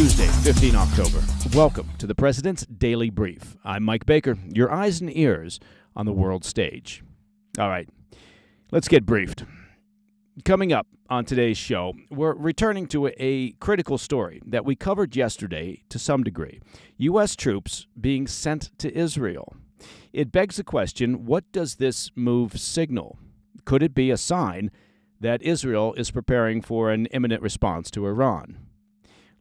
Tuesday, 15 October. Welcome to the President's Daily Brief. I'm Mike Baker, your eyes and ears on the world stage. All right, let's get briefed. Coming up on today's show, we're returning to a critical story that we covered yesterday to some degree. U.S. troops being sent to Israel. It begs the question, what does this move signal? Could it be a sign that Israel is preparing for an imminent response to Iran?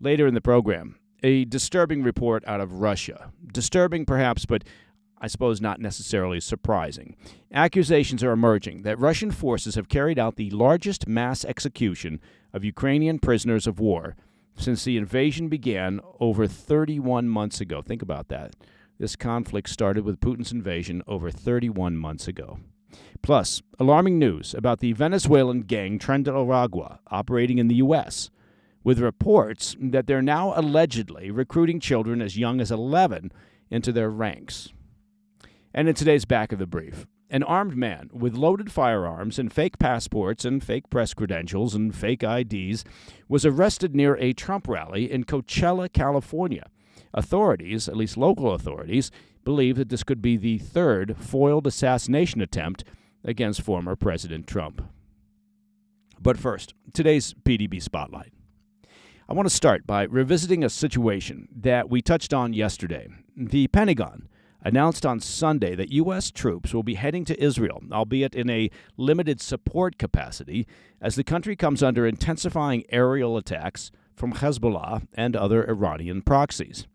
Later in the program, a disturbing report out of Russia. Disturbing perhaps, but I suppose not necessarily surprising. Accusations are emerging that Russian forces have carried out the largest mass execution of Ukrainian prisoners of war since the invasion began over 31 months ago. Think about that. This conflict started with Putin's invasion over 31 months ago. Plus, alarming news about the Venezuelan gang Tren de Aragua operating in the U.S., with reports that they're now allegedly recruiting children as young as 11 into their ranks. And in today's Back of the Brief, an armed man with loaded firearms and fake passports and fake press credentials and fake IDs was arrested near a Trump rally in Coachella, California. Authorities, at least local authorities, believe that this could be the third foiled assassination attempt against former President Trump. But first, today's PDB Spotlight. I want to start by revisiting a situation that we touched on yesterday. The Pentagon announced on Sunday that U.S. troops will be heading to Israel, albeit in a limited support capacity, as the country comes under intensifying aerial attacks from Hezbollah and other Iranian proxies.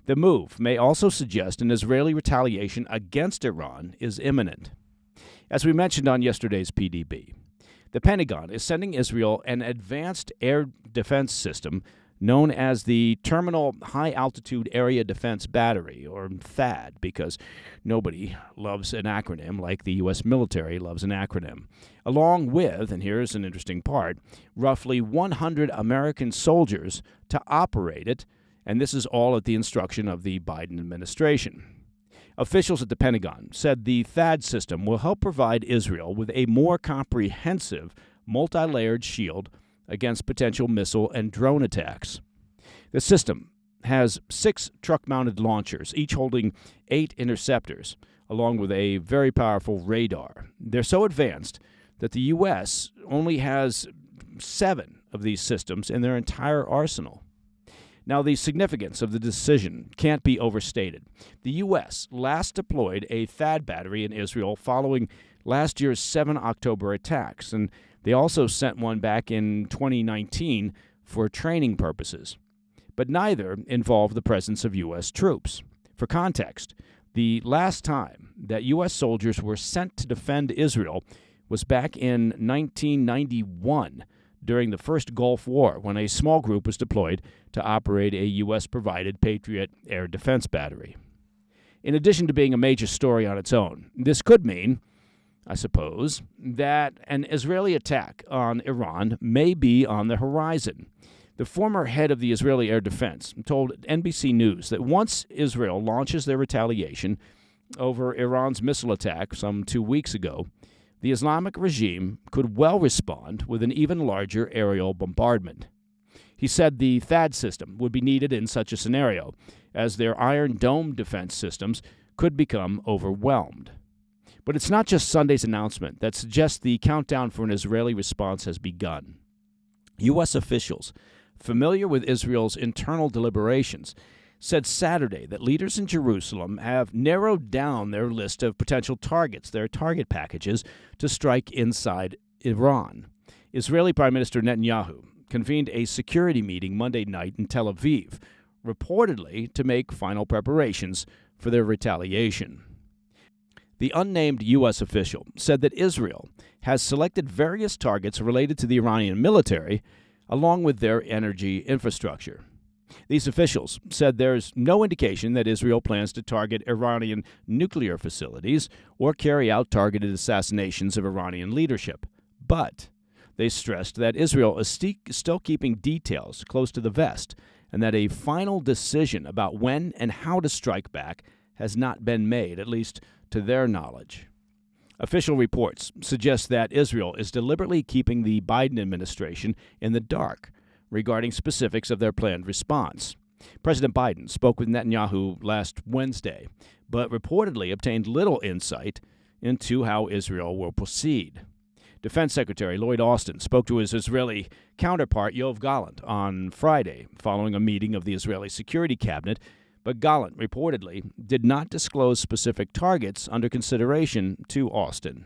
The move may also suggest an Israeli retaliation against Iran is imminent. As we mentioned on yesterday's PDB, the Pentagon is sending Israel an advanced air defense system known as the Terminal High Altitude Area Defense Battery, or THAAD, because nobody loves an acronym like the U.S. military loves an acronym, along with, and here's an interesting part, roughly 100 American soldiers to operate it, and this is all at the instruction of the Biden administration. Officials at the Pentagon said the THAAD system will help provide Israel with a more comprehensive, multi-layered shield against potential missile and drone attacks. The system has 6 truck-mounted launchers, each holding 8 interceptors, along with a very powerful radar. They're so advanced that the U.S. only has 7 of these systems in their entire arsenal. Now, the significance of the decision can't be overstated. The U.S. last deployed a THAAD battery in Israel following last year's 7 October attacks, and they also sent one back in 2019 for training purposes. But neither involved the presence of U.S. troops. For context, the last time that U.S. soldiers were sent to defend Israel was back in 1991, during the first Gulf War, when a small group was deployed to operate a U.S.-provided Patriot air defense battery. In addition to being a major story on its own, this could mean, I suppose, that an Israeli attack on Iran may be on the horizon. The former head of the Israeli Air Defense told NBC News that once Israel launches their retaliation over Iran's missile attack some 2 weeks ago, the Islamic regime could well respond with an even larger aerial bombardment. He said the THAAD system would be needed in such a scenario, as their Iron Dome defense systems could become overwhelmed. But it's not just Sunday's announcement that suggests the countdown for an Israeli response has begun. U.S. officials, familiar with Israel's internal deliberations, said Saturday that leaders in Jerusalem have narrowed down their list of potential targets, their target packages, to strike inside Iran. Israeli Prime Minister Netanyahu convened a security meeting Monday night in Tel Aviv, reportedly to make final preparations for their retaliation. The unnamed U.S. official said that Israel has selected various targets related to the Iranian military, along with their energy infrastructure. These officials said there's no indication that Israel plans to target Iranian nuclear facilities or carry out targeted assassinations of Iranian leadership. But they stressed that Israel is still keeping details close to the vest and that a final decision about when and how to strike back has not been made, at least to their knowledge. Official reports suggest that Israel is deliberately keeping the Biden administration in the dark regarding specifics of their planned response. President Biden spoke with Netanyahu last Wednesday, but reportedly obtained little insight into how Israel will proceed. Defense Secretary Lloyd Austin spoke to his Israeli counterpart Yoav Gallant on Friday following a meeting of the Israeli Security Cabinet, but Gallant reportedly did not disclose specific targets under consideration to Austin.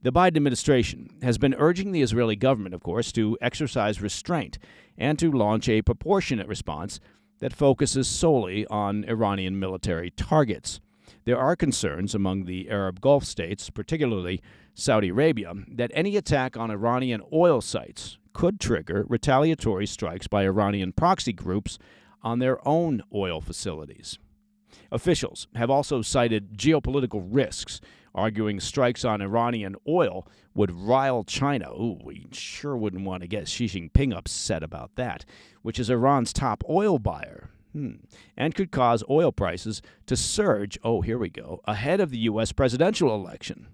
The Biden administration has been urging the Israeli government, of course, to exercise restraint and to launch a proportionate response that focuses solely on Iranian military targets. There are concerns among the Arab Gulf states, particularly Saudi Arabia, that any attack on Iranian oil sites could trigger retaliatory strikes by Iranian proxy groups on their own oil facilities. Officials have also cited geopolitical risks, arguing strikes on Iranian oil would rile China. Ooh, we sure wouldn't want to get Xi Jinping upset about that, which is Iran's top oil buyer. And could cause oil prices to surge, ahead of the U.S. presidential election.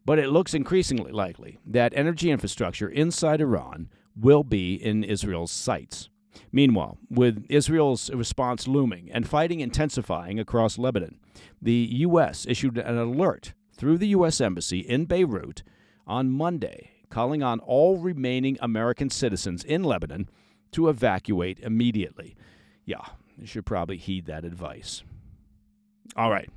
But it looks increasingly likely that energy infrastructure inside Iran will be in Israel's sights. Meanwhile, with Israel's response looming and fighting intensifying across Lebanon, the U.S. issued an alert through the U.S. Embassy in Beirut on Monday, calling on all remaining American citizens in Lebanon to evacuate immediately. Yeah, you should probably heed that advice. All right,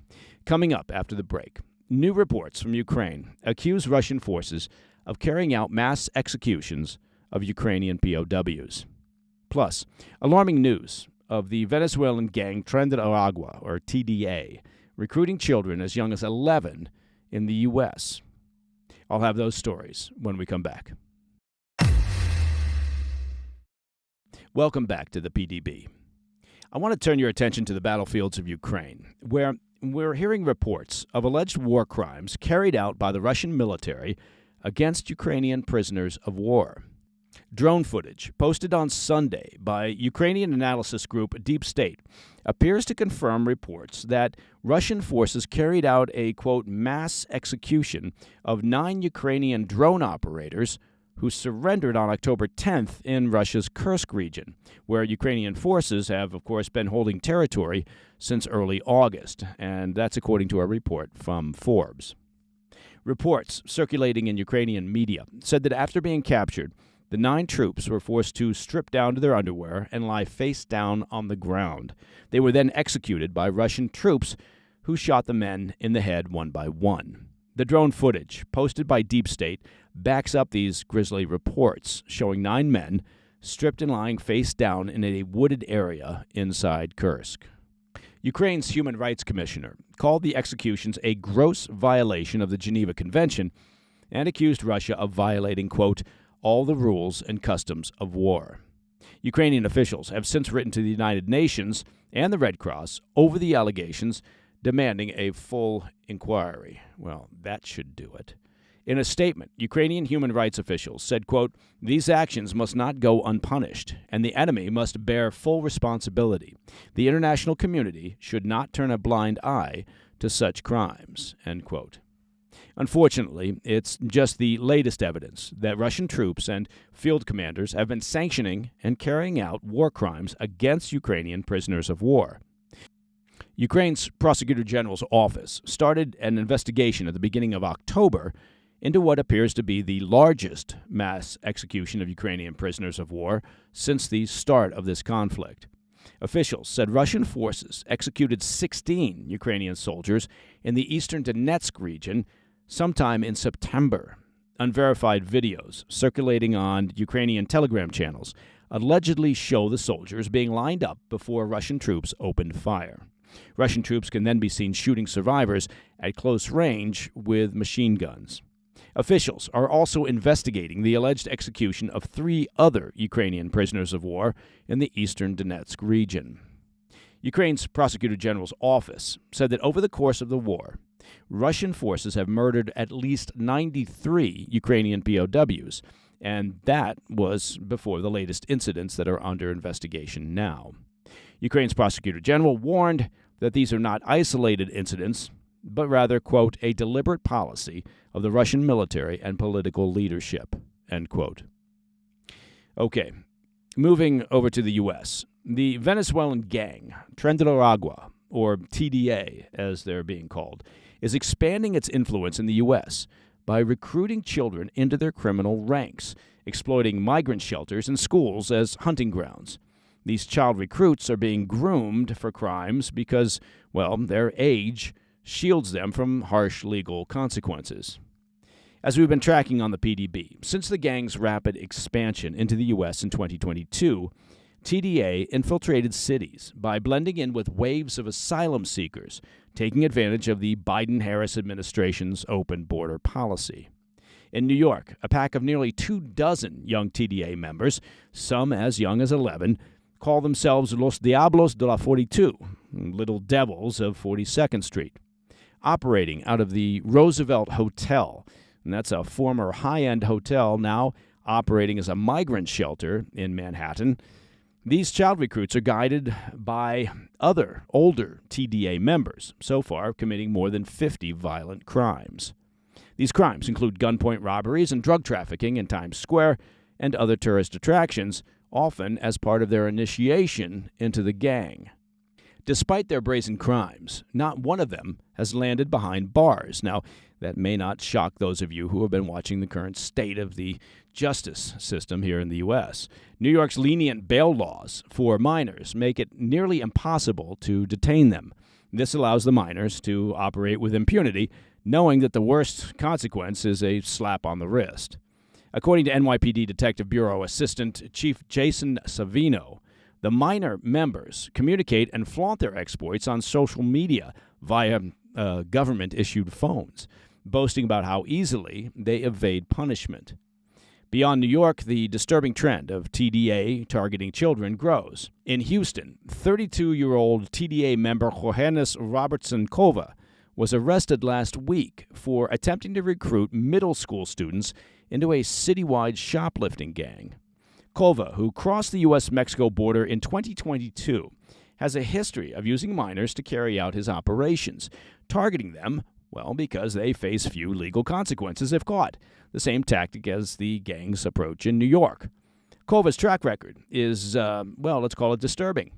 coming up after the break, new reports from Ukraine accuse Russian forces of carrying out mass executions of Ukrainian POWs. Plus, alarming news of the Venezuelan gang Tren de Aragua, or TDA, recruiting children as young as 11 in the U.S. I'll have those stories when we come back. Welcome back to the PDB. I want to turn your attention to the battlefields of Ukraine, where we're hearing reports of alleged war crimes carried out by the Russian military against Ukrainian prisoners of war. Drone footage posted on Sunday by Ukrainian analysis group Deep State appears to confirm reports that Russian forces carried out a, quote, mass execution of 9 Ukrainian drone operators who surrendered on October 10th in Russia's Kursk region, where Ukrainian forces have, of course, been holding territory since early August, and that's according to a report from Forbes. Reports circulating in Ukrainian media said that after being captured, the 9 troops were forced to strip down to their underwear and lie face down on the ground. They were then executed by Russian troops who shot the men in the head one by one. The drone footage, posted by Deep State, backs up these grisly reports, showing 9 men stripped and lying face down in a wooded area inside Kursk. Ukraine's Human Rights Commissioner called the executions a gross violation of the Geneva Convention and accused Russia of violating, quote, all the rules and customs of war. Ukrainian officials have since written to the United Nations and the Red Cross over the allegations, demanding a full inquiry. Well, that should do it. In a statement, Ukrainian human rights officials said, quote, these actions must not go unpunished, and the enemy must bear full responsibility. The international community should not turn a blind eye to such crimes, end quote. Unfortunately, it's just the latest evidence that Russian troops and field commanders have been sanctioning and carrying out war crimes against Ukrainian prisoners of war. Ukraine's Prosecutor General's office started an investigation at the beginning of October into what appears to be the largest mass execution of Ukrainian prisoners of war since the start of this conflict. Officials said Russian forces executed 16 Ukrainian soldiers in the eastern Donetsk region sometime in September. Unverified videos circulating on Ukrainian Telegram channels allegedly show the soldiers being lined up before Russian troops opened fire. Russian troops can then be seen shooting survivors at close range with machine guns. Officials are also investigating the alleged execution of 3 other Ukrainian prisoners of war in the eastern Donetsk region. Ukraine's Prosecutor General's office said that over the course of the war, Russian forces have murdered at least 93 Ukrainian POWs, and that was before the latest incidents that are under investigation now. Ukraine's Prosecutor General warned that these are not isolated incidents, but rather, quote, a deliberate policy of the Russian military and political leadership, end quote. Okay, Moving over to the U.S., the Venezuelan gang, Tren de Aragua, or TDA as they're being called, is expanding its influence in the U.S. by recruiting children into their criminal ranks, exploiting migrant shelters and schools as hunting grounds. These child recruits are being groomed for crimes because, well, their age shields them from harsh legal consequences. As we've been tracking on the PDB, since the gang's rapid expansion into the U.S. in 2022, TDA infiltrated cities by blending in with waves of asylum seekers, taking advantage of the Biden-Harris administration's open border policy. In New York, a pack of nearly 24 young TDA members, some as young as 11, call themselves Los Diablos de la 42, Little Devils of 42nd Street. Operating out of the Roosevelt Hotel, and that's a former high-end hotel now operating as a migrant shelter in Manhattan, these child recruits are guided by other older TDA members, so far committing more than 50 violent crimes. These crimes include gunpoint robberies and drug trafficking in Times Square and other tourist attractions, often as part of their initiation into the gang. Despite their brazen crimes, not one of them has landed behind bars. Now, that may not shock those of you who have been watching the current state of the justice system here in the U.S. New York's lenient bail laws for minors make it nearly impossible to detain them. This allows the minors to operate with impunity, knowing that the worst consequence is a slap on the wrist. According to NYPD Detective Bureau Assistant Chief Jason Savino, the minor members communicate and flaunt their exploits on social media via government-issued phones, boasting about how easily they evade punishment. Beyond New York, the disturbing trend of TDA targeting children grows. In Houston, 32-year-old TDA member Johannes Robertson Kova was arrested last week for attempting to recruit middle school students into a citywide shoplifting gang. Kova, who crossed the U.S.-Mexico border in 2022, has a history of using minors to carry out his operations, targeting them, well, because they face few legal consequences if caught, the same tactic as the gang's approach in New York. Kova's track record is, let's call it disturbing.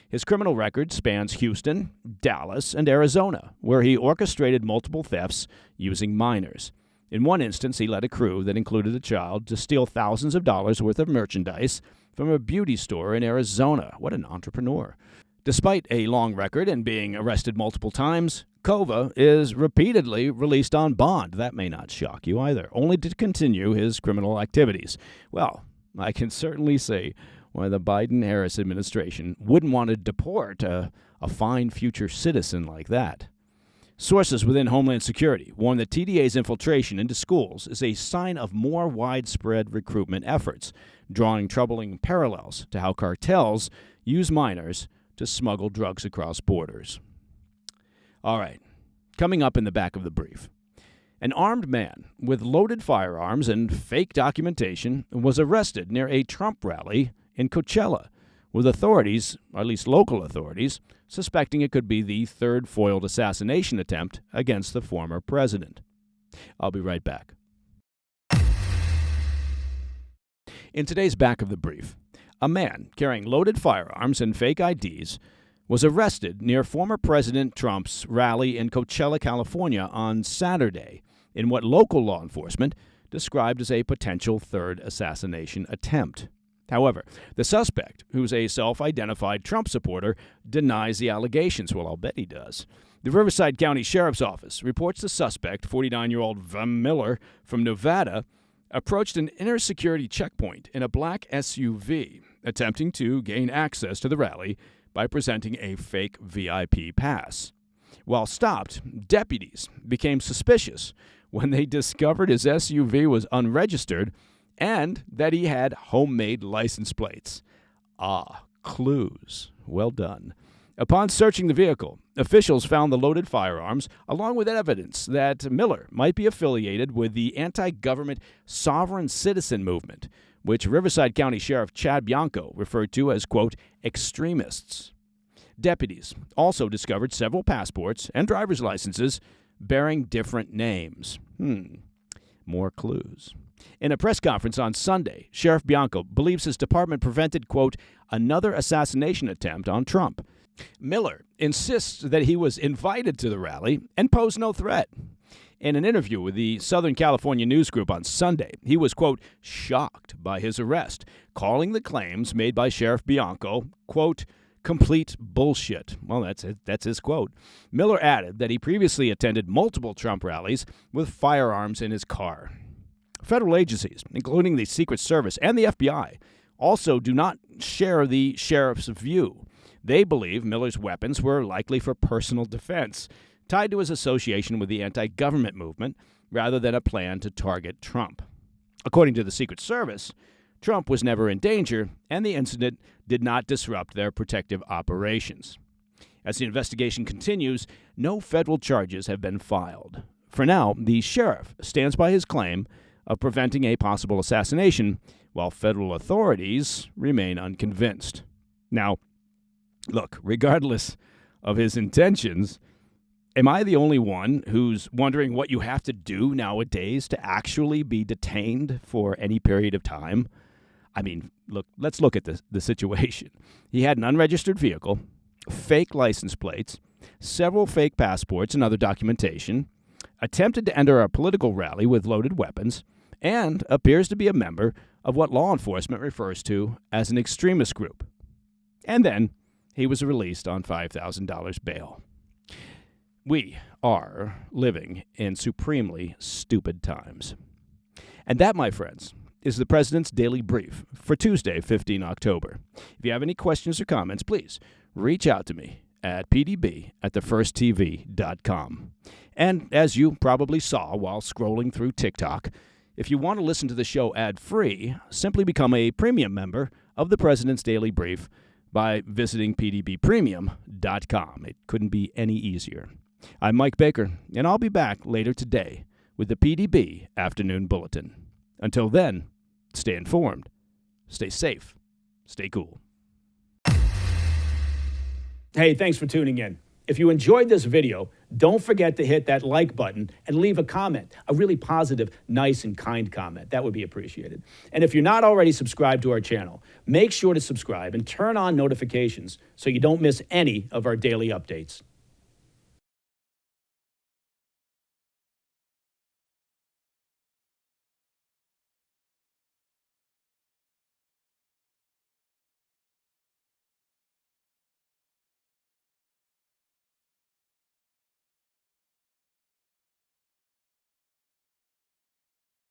His criminal record spans Houston, Dallas, and Arizona, where he orchestrated multiple thefts using minors. In one instance, he led a crew that included a child to steal thousands of dollars worth of merchandise from a beauty store in Arizona. What an entrepreneur. Despite a long record and being arrested multiple times, Kova is repeatedly released on bond. That may not shock you either, only to continue his criminal activities. Well, I can certainly see why the Biden-Harris administration wouldn't want to deport a fine future citizen like that. Sources within Homeland Security warn that TDA's infiltration into schools is a sign of more widespread recruitment efforts, drawing troubling parallels to how cartels use minors to smuggle drugs across borders. All right, coming up in the back of the brief. An armed man with loaded firearms and fake documentation was arrested near a Trump rally in Coachella, with authorities, or at least local authorities, suspecting it could be the third foiled assassination attempt against the former president. I'll be right back. In today's back of the brief, a man carrying loaded firearms and fake IDs was arrested near former President Trump's rally in Coachella, California on Saturday in what local law enforcement described as a potential third assassination attempt. However, the suspect, who's a self-identified Trump supporter, denies the allegations. Well, I'll bet he does. The Riverside County Sheriff's Office reports the suspect, 49-year-old Van Miller from Nevada, approached an inner security checkpoint in a black SUV, attempting to gain access to the rally by presenting a fake VIP pass. While stopped, deputies became suspicious when they discovered his SUV was unregistered and that he had homemade license plates. Ah, clues. Well done. Upon searching the vehicle, officials found the loaded firearms, along with evidence that Miller might be affiliated with the anti-government sovereign citizen movement, which Riverside County Sheriff Chad Bianco referred to as, quote, extremists. Deputies also discovered several passports and driver's licenses bearing different names. more clues. In a press conference on Sunday, Sheriff Bianco believes his department prevented, quote, another assassination attempt on Trump. Miller insists that he was invited to the rally and posed no threat. In an interview with the Southern California News Group on Sunday, he was, quote, shocked by his arrest, calling the claims made by Sheriff Bianco, quote, complete bullshit. Well, that's his quote. Miller added that he previously attended multiple Trump rallies with firearms in his car. Federal agencies, including the Secret Service and the FBI, also do not share the sheriff's view. They believe Miller's weapons were likely for personal defense, tied to his association with the anti-government movement, rather than a plan to target Trump. According to the Secret Service, Trump was never in danger, and the incident did not disrupt their protective operations. As the investigation continues, no federal charges have been filed. For now, the sheriff stands by his claim of preventing a possible assassination, while federal authorities remain unconvinced. Now, look, regardless of his intentions, am I the only one who's wondering what you have to do nowadays to actually be detained for any period of time? I mean, look, let's look at the situation. He had an unregistered vehicle, fake license plates, several fake passports and other documentation, attempted to enter a political rally with loaded weapons, and appears to be a member of what law enforcement refers to as an extremist group. And then he was released on $5,000 bail. We are living in supremely stupid times. And that, my friends, is the President's Daily Brief for Tuesday, 15 October. If you have any questions or comments, please reach out to me at pdb@thefirsttv.com. And as you probably saw while scrolling through TikTok, if you want to listen to the show ad-free, simply become a premium member of the President's Daily Brief by visiting pdbpremium.com. It couldn't be any easier. I'm Mike Baker, and I'll be back later today with the PDB Afternoon Bulletin. Until then, stay informed, stay safe, stay cool. Hey, thanks for tuning in. If you enjoyed this video, don't forget to hit that like button and leave a comment, a really positive, nice, and kind comment. That would be appreciated. And if you're not already subscribed to our channel, make sure to subscribe and turn on notifications so you don't miss any of our daily updates.